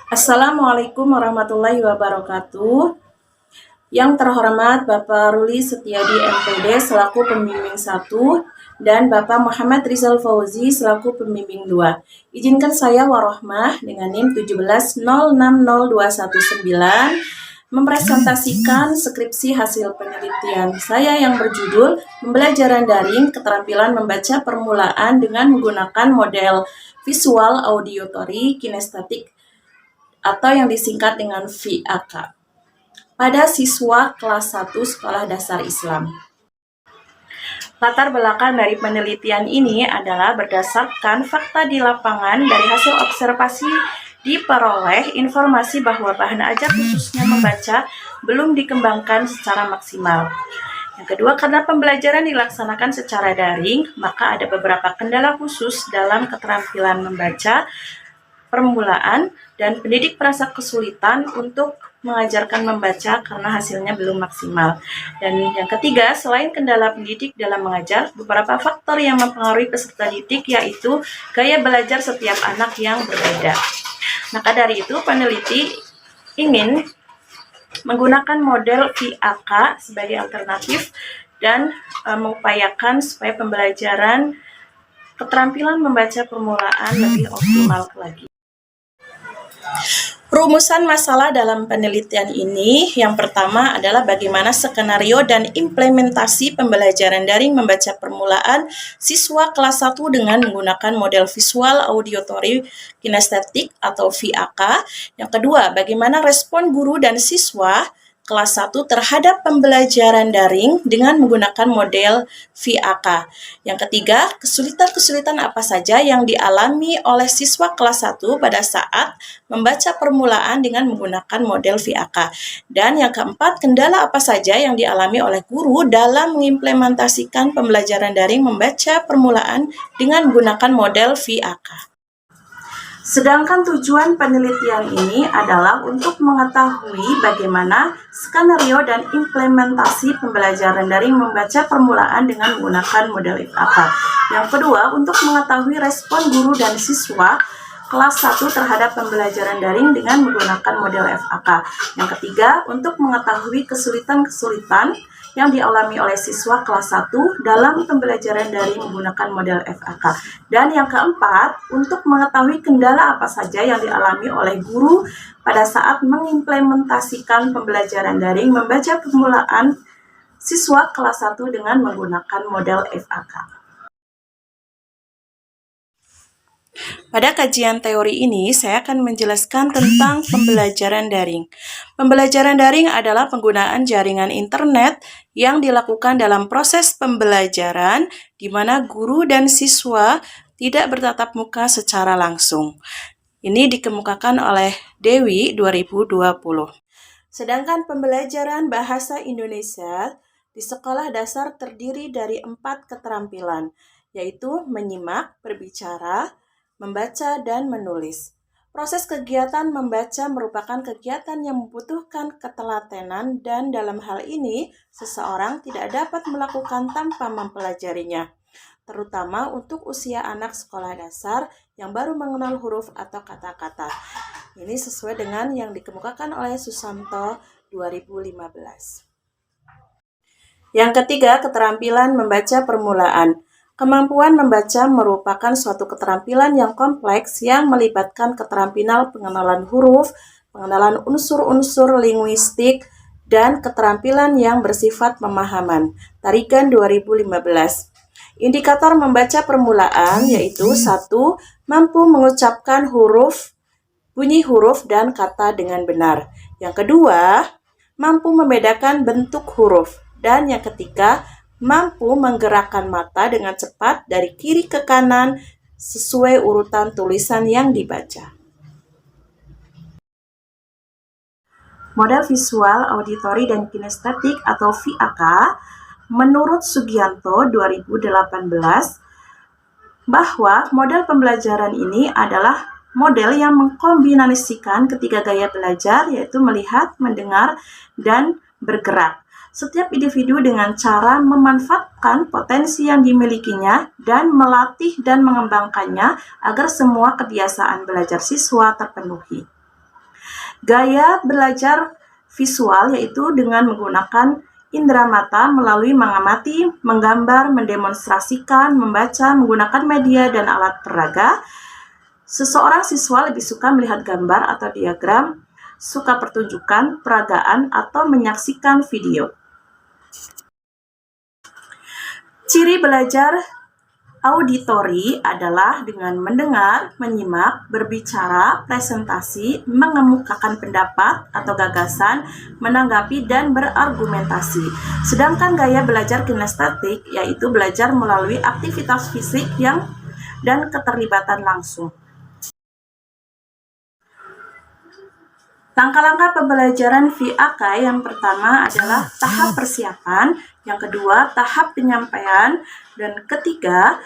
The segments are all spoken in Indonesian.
Assalamualaikum warahmatullahi wabarakatuh. Yang terhormat Bapak Ruli Setiadi MPD selaku pembimbing 1 dan Bapak Muhammad Rizal Fauzi selaku pembimbing 2. Izinkan saya Warohmah dengan NIM 170600219 mempresentasikan skripsi hasil penelitian saya yang berjudul Pembelajaran Daring Keterampilan Membaca Permulaan dengan menggunakan model visual auditory kinestetik atau yang disingkat dengan VAK pada siswa kelas 1 Sekolah Dasar Islam. Latar belakang dari penelitian ini adalah berdasarkan fakta di lapangan dari hasil observasi diperoleh informasi bahwa bahan ajar khususnya membaca belum dikembangkan secara maksimal. Yang kedua, karena pembelajaran dilaksanakan secara daring, maka ada beberapa kendala khusus dalam keterampilan membaca permulaan dan pendidik merasa kesulitan untuk mengajarkan membaca karena hasilnya belum maksimal. Dan yang ketiga, selain kendala pendidik dalam mengajar, beberapa faktor yang mempengaruhi peserta didik yaitu gaya belajar setiap anak yang berbeda. Maka dari itu, peneliti ingin menggunakan model VAK sebagai alternatif dan mengupayakan supaya pembelajaran keterampilan membaca permulaan lebih optimal lagi. Rumusan masalah dalam penelitian ini yang pertama adalah bagaimana skenario dan implementasi pembelajaran daring membaca permulaan siswa kelas 1 dengan menggunakan model visual auditory kinestetik atau VAK. Yang kedua, bagaimana respon guru dan siswa kelas 1 terhadap pembelajaran daring dengan menggunakan model VAK. Yang ketiga, kesulitan-kesulitan apa saja yang dialami oleh siswa kelas 1 pada saat membaca permulaan dengan menggunakan model VAK. Dan yang keempat, kendala apa saja yang dialami oleh guru dalam mengimplementasikan pembelajaran daring membaca permulaan dengan menggunakan model VAK. Sedangkan tujuan penelitian ini adalah untuk mengetahui bagaimana skenario dan implementasi pembelajaran daring membaca permulaan dengan menggunakan model VAK. Yang kedua, untuk mengetahui respon guru dan siswa kelas 1 terhadap pembelajaran daring dengan menggunakan model VAK. Yang ketiga, untuk mengetahui kesulitan-kesulitan yang dialami oleh siswa kelas 1 dalam pembelajaran daring menggunakan model VAK. Dan yang keempat, untuk mengetahui kendala apa saja yang dialami oleh guru pada saat mengimplementasikan pembelajaran daring membaca permulaan siswa kelas 1 dengan menggunakan model VAK. Pada kajian teori ini, saya akan menjelaskan tentang pembelajaran daring. Pembelajaran daring adalah penggunaan jaringan internet yang dilakukan dalam proses pembelajaran di mana guru dan siswa tidak bertatap muka secara langsung. Ini dikemukakan oleh Dewi 2020. Sedangkan pembelajaran bahasa Indonesia di sekolah dasar terdiri dari 4 keterampilan, yaitu menyimak, berbicara, membaca, dan menulis. Proses kegiatan membaca merupakan kegiatan yang membutuhkan ketelatenan dan dalam hal ini seseorang tidak dapat melakukan tanpa mempelajarinya, terutama untuk usia anak sekolah dasar yang baru mengenal huruf atau kata-kata. Ini sesuai dengan yang dikemukakan oleh Susanto 2015. Yang ketiga, keterampilan membaca permulaan. Kemampuan membaca merupakan suatu keterampilan yang kompleks yang melibatkan keterampilan pengenalan huruf, pengenalan unsur-unsur linguistik, dan keterampilan yang bersifat pemahaman. Tarigan 2015. Indikator membaca permulaan yaitu 1. Mampu mengucapkan huruf, bunyi huruf dan kata dengan benar. Yang kedua, mampu membedakan bentuk huruf. Dan yang ketiga, mampu menggerakkan mata dengan cepat dari kiri ke kanan sesuai urutan tulisan yang dibaca. Model visual, auditory, dan kinestetik atau VAK menurut Sugianto 2018 bahwa model pembelajaran ini adalah model yang mengkombinasikan ketiga gaya belajar yaitu melihat, mendengar, dan bergerak. Setiap individu dengan cara memanfaatkan potensi yang dimilikinya dan melatih dan mengembangkannya agar semua kebiasaan belajar siswa terpenuhi. Gaya belajar visual yaitu dengan menggunakan indera mata melalui mengamati, menggambar, mendemonstrasikan, membaca, menggunakan media dan alat peraga. Seseorang siswa lebih suka melihat gambar atau diagram, suka pertunjukan, peragaan, atau menyaksikan video. Ciri belajar auditori adalah dengan mendengar, menyimak, berbicara, presentasi, mengemukakan pendapat atau gagasan, menanggapi, dan berargumentasi. Sedangkan gaya belajar kinestetik yaitu belajar melalui aktivitas fisik dan keterlibatan langsung. Langkah-langkah pembelajaran VAK yang pertama adalah tahap persiapan, yang kedua tahap penyampaian, dan ketiga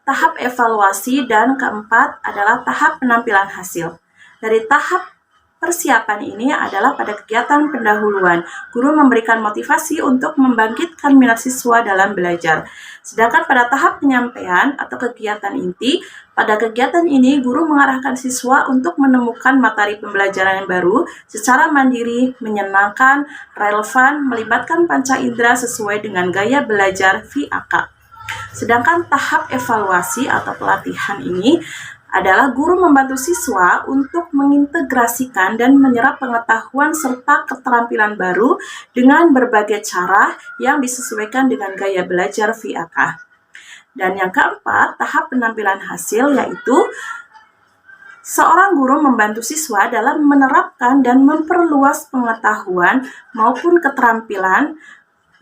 tahap evaluasi, dan keempat adalah tahap penampilan hasil. Dari tahap persiapan ini adalah pada kegiatan pendahuluan, guru memberikan motivasi untuk membangkitkan minat siswa dalam belajar. Sedangkan pada tahap penyampaian atau kegiatan inti, pada kegiatan ini guru mengarahkan siswa untuk menemukan materi pembelajaran yang baru secara mandiri, menyenangkan, relevan, melibatkan panca indera sesuai dengan gaya belajar VAK. Sedangkan tahap evaluasi atau pelatihan ini adalah guru membantu siswa untuk mengintegrasikan dan menyerap pengetahuan serta keterampilan baru dengan berbagai cara yang disesuaikan dengan gaya belajar VAK. Dan yang keempat, tahap penampilan hasil yaitu seorang guru membantu siswa dalam menerapkan dan memperluas pengetahuan maupun keterampilan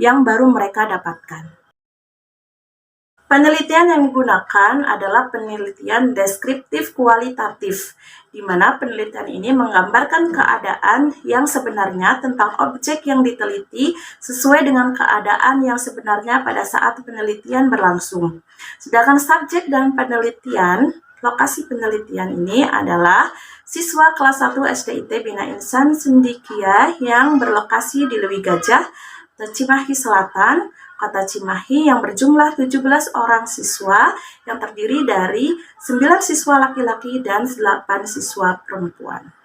yang baru mereka dapatkan. Penelitian yang digunakan adalah penelitian deskriptif kualitatif, di mana penelitian ini menggambarkan keadaan yang sebenarnya tentang objek yang diteliti sesuai dengan keadaan yang sebenarnya pada saat penelitian berlangsung. Sedangkan subjek dan penelitian, lokasi penelitian ini adalah siswa kelas 1 SDIT Bina Insan Sendikia yang berlokasi di Lewi Gajah, Cimahi Selatan, Kota Cimahi yang berjumlah 17 orang siswa yang terdiri dari 9 siswa laki-laki dan 8 siswa perempuan.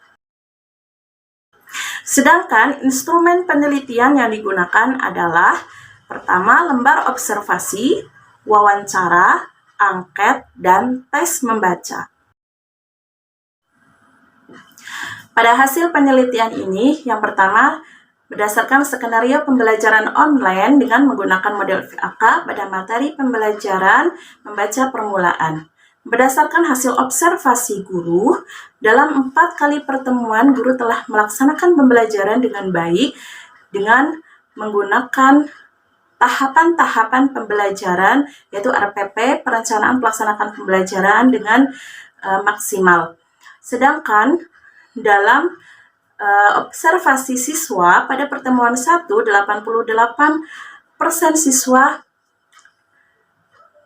Sedangkan instrumen penelitian yang digunakan adalah pertama lembar observasi, wawancara, angket, dan tes membaca. Pada hasil penelitian ini, yang pertama, berdasarkan skenario pembelajaran online dengan menggunakan model VAK pada materi pembelajaran membaca permulaan. Berdasarkan hasil observasi guru, dalam 4 kali pertemuan guru telah melaksanakan pembelajaran dengan baik dengan menggunakan tahapan-tahapan pembelajaran yaitu RPP, perencanaan pelaksanaan pembelajaran dengan maksimal. Sedangkan dalam observasi siswa pada pertemuan 1, 88% siswa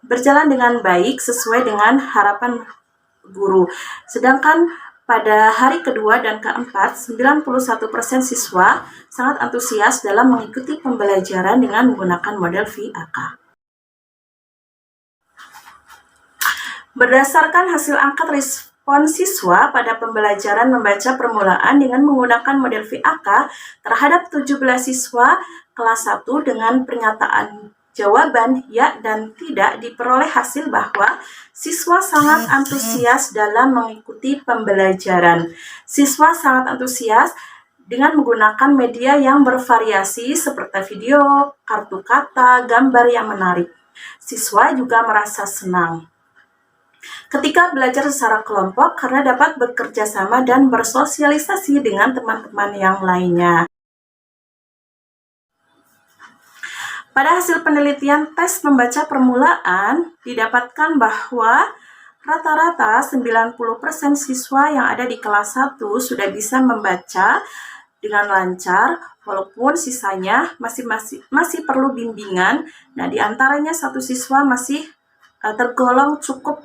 berjalan dengan baik sesuai dengan harapan guru. Sedangkan pada hari kedua dan keempat, 91% siswa sangat antusias dalam mengikuti pembelajaran dengan menggunakan model VAK. Berdasarkan hasil angkat respon siswa pada pembelajaran membaca permulaan dengan menggunakan model VAK terhadap 17 siswa kelas 1 dengan pernyataan jawaban ya dan tidak, diperoleh hasil bahwa siswa sangat antusias dalam mengikuti pembelajaran. Siswa sangat antusias dengan menggunakan media yang bervariasi seperti video, kartu kata, gambar yang menarik. Siswa juga merasa senang ketika belajar secara kelompok karena dapat bekerja sama dan bersosialisasi dengan teman-teman yang lainnya. Pada hasil penelitian tes membaca permulaan, didapatkan bahwa rata-rata 90% siswa yang ada di kelas 1 sudah bisa membaca dengan lancar, walaupun sisanya masih perlu bimbingan. Nah, di antaranya satu siswa masih tergolong cukup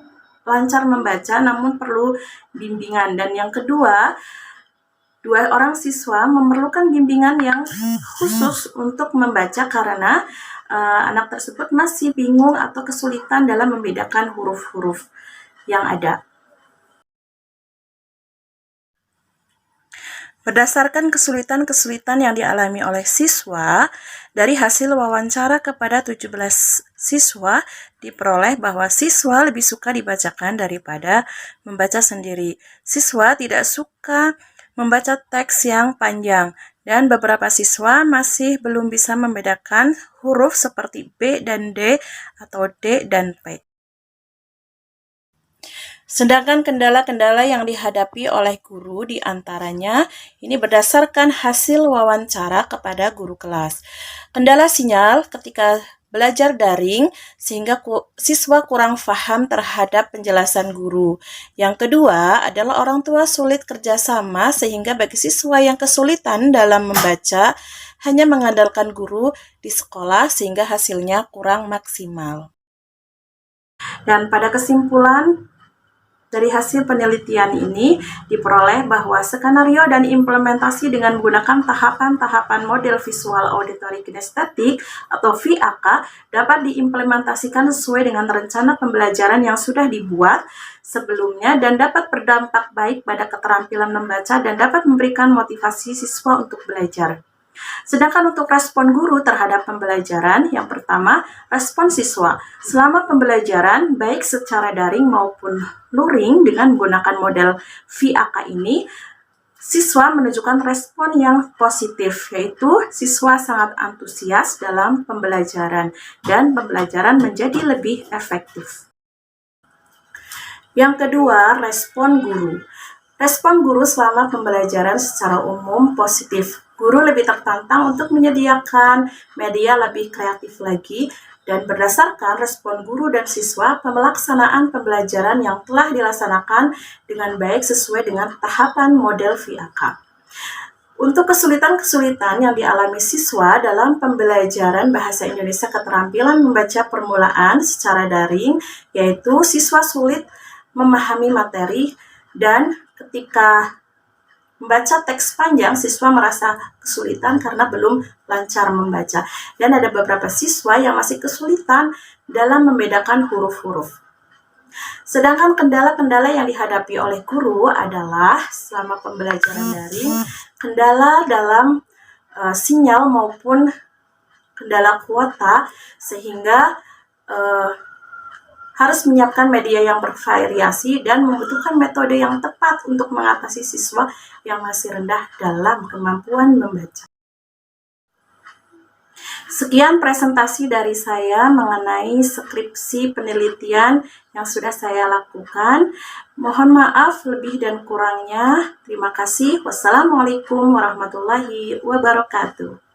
lancar membaca namun perlu bimbingan, dan yang kedua, 2 orang siswa memerlukan bimbingan yang khusus untuk membaca karena anak tersebut masih bingung atau kesulitan dalam membedakan huruf-huruf yang ada. Berdasarkan kesulitan-kesulitan yang dialami oleh siswa, dari hasil wawancara kepada 17 siswa, diperoleh bahwa siswa lebih suka dibacakan daripada membaca sendiri. Siswa tidak suka membaca teks yang panjang, dan beberapa siswa masih belum bisa membedakan huruf seperti B dan D atau D dan P. Sedangkan kendala-kendala yang dihadapi oleh guru diantaranya ini berdasarkan hasil wawancara kepada guru kelas. Kendala sinyal ketika belajar daring sehingga siswa kurang paham terhadap penjelasan guru. Yang kedua adalah orang tua sulit kerjasama sehingga bagi siswa yang kesulitan dalam membaca hanya mengandalkan guru di sekolah sehingga hasilnya kurang maksimal. Dan pada kesimpulan, dari hasil penelitian ini diperoleh bahwa skenario dan implementasi dengan menggunakan tahapan-tahapan model visual auditory kinestetik atau VAK dapat diimplementasikan sesuai dengan rencana pembelajaran yang sudah dibuat sebelumnya dan dapat berdampak baik pada keterampilan membaca dan dapat memberikan motivasi siswa untuk belajar. Sedangkan untuk respon guru terhadap pembelajaran, yang pertama, respon siswa. Selama pembelajaran, baik secara daring maupun luring dengan menggunakan model VAK ini, siswa menunjukkan respon yang positif, yaitu siswa sangat antusias dalam pembelajaran dan pembelajaran menjadi lebih efektif. Yang kedua, respon guru. Respon guru selama pembelajaran secara umum positif. Guru lebih tertantang untuk menyediakan media lebih kreatif lagi dan berdasarkan respon guru dan siswa, pelaksanaan pembelajaran yang telah dilaksanakan dengan baik sesuai dengan tahapan model VAK. Untuk kesulitan-kesulitan yang dialami siswa dalam pembelajaran Bahasa Indonesia keterampilan membaca permulaan secara daring, yaitu siswa sulit memahami materi dan ketika membaca teks panjang, siswa merasa kesulitan karena belum lancar membaca. Dan ada beberapa siswa yang masih kesulitan dalam membedakan huruf-huruf. Sedangkan kendala-kendala yang dihadapi oleh guru adalah selama pembelajaran daring, kendala dalam sinyal maupun kendala kuota, sehingga harus menyiapkan media yang bervariasi dan membutuhkan metode yang tepat untuk mengatasi siswa yang masih rendah dalam kemampuan membaca. Sekian presentasi dari saya mengenai skripsi penelitian yang sudah saya lakukan. Mohon maaf lebih dan kurangnya. Terima kasih. Wassalamualaikum warahmatullahi wabarakatuh.